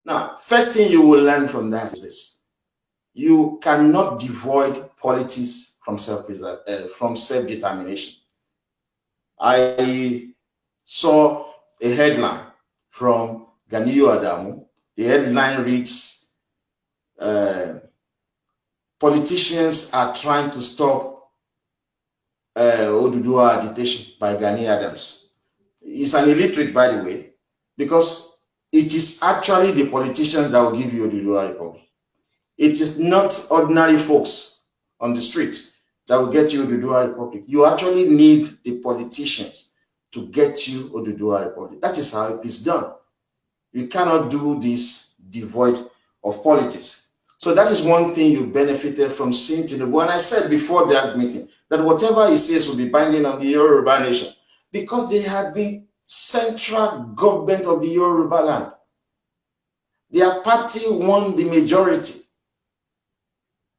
Now, first thing you will learn from that is this: you cannot devoid politics from self-determination. I saw a headline from Ganiyu Adamu. The headline reads, politicians are trying to stop Oduduwa agitation by Gani Adams. He's an illiterate, by the way, because it is actually the politicians that will give you Oduduwa Republic. It is not ordinary folks on the street that will get you Oduduwa Republic. You actually need the politicians to get you Oduduwa Republic. That is how it is done. You cannot do this devoid of politics. So that is one thing you benefited from seeing Tinubu. And I said before that meeting that whatever he says will be binding on the Yoruba nation, because they had the central government of the Yoruba land. Their party won the majority.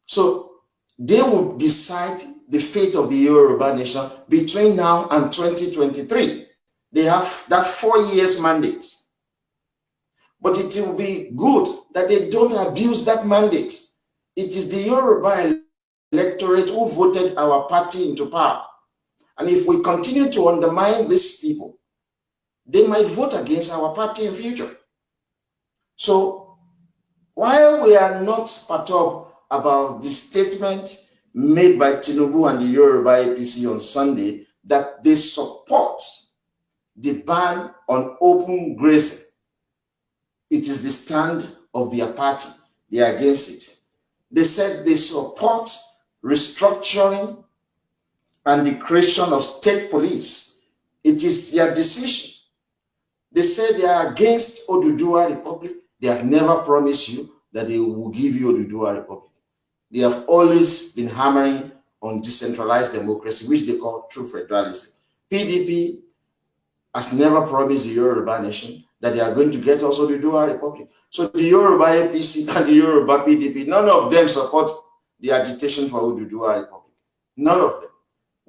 So they will decide the fate of the Yoruba nation between now and 2023. They have that 4 years mandate. But it will be good that they don't abuse that mandate. It is the Yoruba electorate who voted our party into power. And if we continue to undermine these people, they might vote against our party in future. So while we are not perturbed about the statement made by Tinubu and the Yoruba APC on Sunday that they support the ban on open grazing, it is the stand of their party. They are against it. They said they support restructuring and the creation of state police. It is their decision. They said they are against Oduduwa Republic. They have never promised you that they will give you Oduduwa Republic. They have always been hammering on decentralized democracy, which they call true federalism. PDP has never promised the Yoruba nation that they are going to get also the Oduduwa Republic. So the Yoruba APC and the Yoruba PDP, none of them support the agitation for Oduduwa Republic. None of them.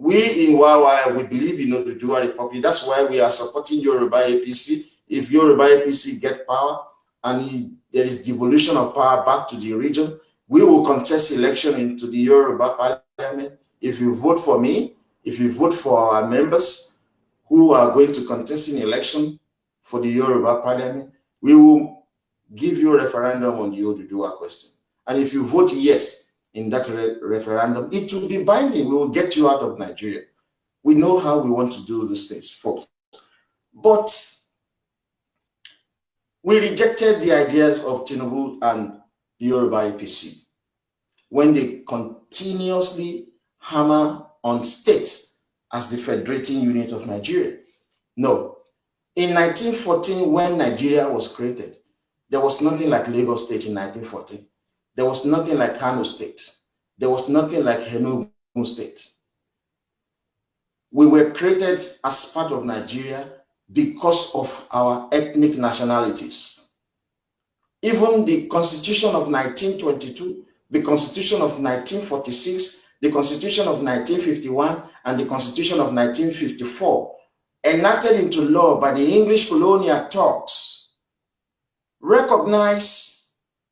We in Wawa, we believe in Oduduwa Republic. That's why we are supporting Yoruba APC. If Yoruba APC get power and there is devolution of power back to the region, we will contest election into the Yoruba parliament. If you vote for me, if you vote for our members who are going to contest in election for the Yoruba parliament, we will give you a referendum on the Oduduwa question. And if you vote yes in that referendum, it will be binding. We will get you out of Nigeria. We know how we want to do these things, folks. But we rejected the ideas of Tinubu and the Yoruba APC when they continuously hammer on state as the federating unit of Nigeria. No. In 1914, when Nigeria was created, there was nothing like Lagos State in 1914. There was nothing like Kano State. There was nothing like Enugu State. We were created as part of Nigeria because of our ethnic nationalities. Even the Constitution of 1922, the Constitution of 1946, the Constitution of 1951, and the Constitution of 1954, enacted into law by the English colonial Turks, recognize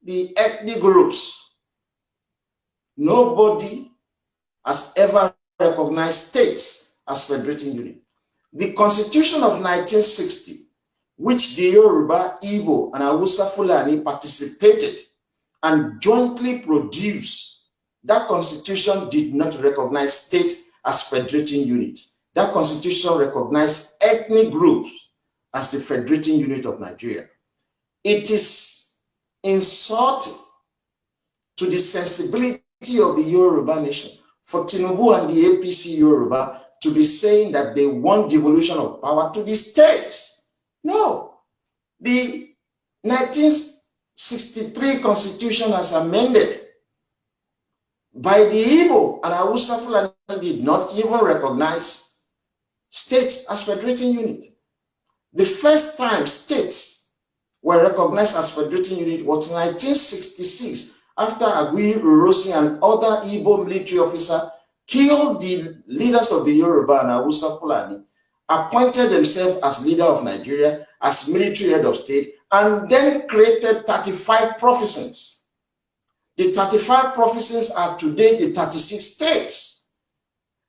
the ethnic groups. Nobody has ever recognized states as federating unit. The Constitution of 1960, which the Yoruba, Igbo, and Hausa Fulani participated and jointly produced, that constitution did not recognize state as federating unit. That constitution recognized ethnic groups as the federating unit of Nigeria. It is insulting to the sensibility of the Yoruba nation for Tinubu and the APC Yoruba to be saying that they want devolution of power to the states. No. The 1963 constitution as amended by the Igbo and Hausa Fulani did not even recognize states as federating unit. The first time states were recognized as federating unit was in 1966, after Agui Urosi and other Igbo military officers killed the leaders of the Yoruba and Hausa Fulani, appointed themselves as leader of Nigeria, as military head of state, and then created 35 provinces. The 35 provinces are today the 36 states.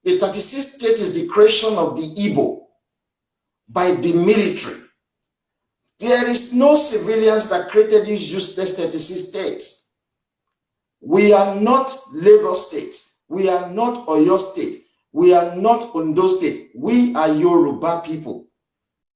The 36 states is the creation of the Igbo by the military. There is no civilians that created these useless 36 states. We are not Lagos State. We are not Oyo State. We are not Ondo State. We are Yoruba people.